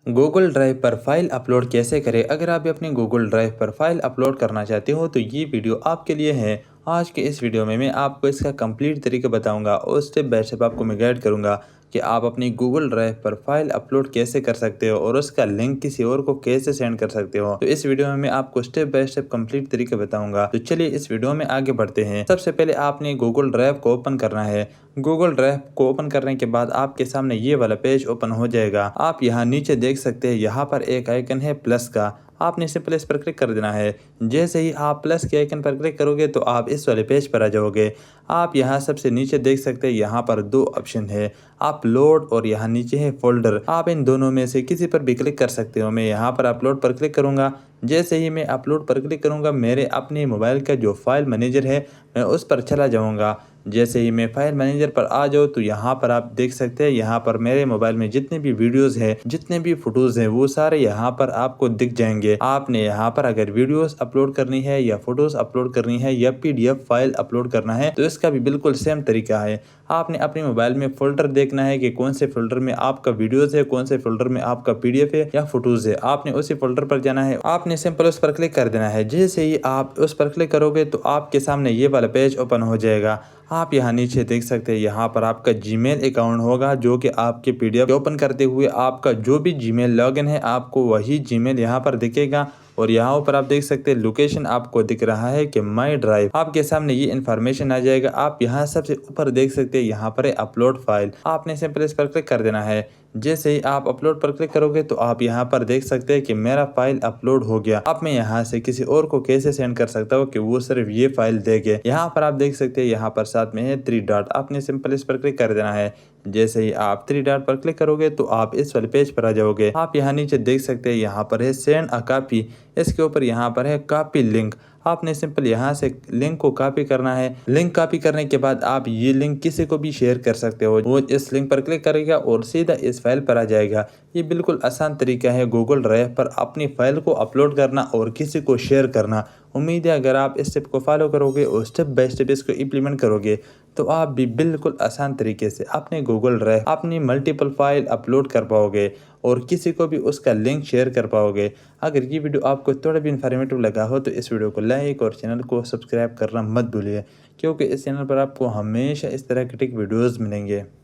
Google drive पर file upload कैसे करें। अगर आप भी अपनी गूगल ड्राइव पर फाइल अपलोड करना चाहते हो तो ये वीडियो आपके लिए है। आज के इस वीडियो में मैं आपको इसका कंप्लीट तरीका बताऊंगा और स्टेप बाय स्टेप आपको मैं गाइड करूंगा कि आप अपनी गूगल ड्राइव पर फाइल अपलोड कैसे कर सकते हो और उसका लिंक किसी और को कैसे सेंड कर सकते हो। तो इस वीडियो में मैं आपको स्टेप बाय स्टेप कंप्लीट तरीका बताऊंगा। तो चलिए इस वीडियो में आगे बढ़ते हैं। सबसे पहले आपने गूगल ड्राइव को ओपन करना है। गूगल ड्राइव को ओपन करने के बाद आपके सामने ये वाला पेज ओपन हो जाएगा। आप यहाँ नीचे देख सकते हैं, यहाँ पर एक आइकन है प्लस का। आपने सिंपल इस पर क्लिक कर देना है। जैसे ही आप प्लस के आइकन पर क्लिक करोगे तो आप इस वाले पेज पर आ जाओगे। आप यहाँ सबसे नीचे देख सकते हैं, यहाँ पर दो ऑप्शन है, अपलोड और यहाँ नीचे है फोल्डर। आप इन दोनों में से किसी पर भी क्लिक कर सकते हो। मैं यहाँ पर अपलोड पर क्लिक करूँगा। जैसे ही मैं अपलोड पर क्लिक करूँगा मेरे अपने मोबाइल का जो फाइल मैनेजर है मैं उस पर चला जाऊँगा। जैसे ही मैं फाइल मैनेजर पर आ जाऊँ तो यहाँ पर आप देख सकते हैं, यहाँ पर मेरे मोबाइल में जितने भी वीडियोस हैं, जितने भी फोटोज़ हैं, वो सारे यहाँ पर आपको दिख जाएंगे। आपने यहाँ पर अगर वीडियोस अपलोड करनी है या फोटोज़ अपलोड करनी है या पीडीएफ फाइल अपलोड करना है तो इसका भी बिल्कुल सेम तरीका है। आपने अपने मोबाइल में फोल्डर देखना है कि कौन से फोल्डर में आपका वीडियोस है, कौन से फोल्डर में आपका पीडीएफ है या फोटोज़ है। आपने उसी फोल्डर पर जाना है। आपने सिंपल उस पर क्लिक कर देना है। जैसे ही आप उस पर क्लिक करोगे तो आपके सामने ये वाला पेज ओपन हो जाएगा। आप यहाँ नीचे देख सकते हैं, यहाँ पर आपका जीमेल अकाउंट होगा जो कि आपके पीडीएफ ओपन करते हुए आपका जो भी जीमेल लॉगिन है आपको वही जीमेल यहाँ पर दिखेगा। और यहाँ ऊपर आप देख सकते हैं लोकेशन आपको दिख रहा है कि माई ड्राइव। आपके सामने ये इन्फॉर्मेशन आ जाएगा। आप यहाँ सबसे ऊपर देख सकते हैं, यहाँ पर है अपलोड फाइल। आपने सिंपल इस पर क्लिक कर देना है। जैसे ही आप अपलोड पर क्लिक करोगे तो आप यहाँ पर देख सकते हैं कि मेरा फाइल अपलोड हो गया। अब मैं यहाँ से किसी और को कैसे सेंड कर सकता हूँ कि वो सिर्फ ये फाइल देखे। यहाँ पर आप देख सकते हैं, यहाँ पर साथ में है 3 डॉट। आपने सिंपल इस पर क्लिक कर देना है। जैसे ही आप 3 डॉट पर क्लिक करोगे तो आप इस वाले पेज पर आ जाओगे। आप यहाँ नीचे देख सकते हैं, यहाँ पर है सेंड अ कॉपी। इसके ऊपर यहाँ पर है कॉपी लिंक। आपने सिंपल यहाँ से लिंक को कॉपी करना है। लिंक कॉपी करने के बाद आप ये लिंक किसी को भी शेयर कर सकते हो। वो इस लिंक पर क्लिक करेगा और सीधा इस फाइल पर आ जाएगा। ये बिल्कुल आसान तरीका है गूगल ड्राइव पर अपनी फाइल को अपलोड करना और किसी को शेयर करना। उम्मीद है अगर आप इस स्टेप को फॉलो करोगे और स्टेप बाय स्टेप इसको इम्प्लीमेंट करोगे तो आप भी बिल्कुल आसान तरीके से अपने गूगल ड्राइव अपनी मल्टीपल फाइल अपलोड कर पाओगे और किसी को भी उसका लिंक शेयर कर पाओगे। अगर ये वीडियो आपको थोड़ा भी इन्फॉर्मेटिव लगा हो तो इस वीडियो को लाइक और चैनल को सब्सक्राइब करना मत भूलिए, क्योंकि इस चैनल पर आपको हमेशा इस तरह के टेक वीडियोज़ मिलेंगे।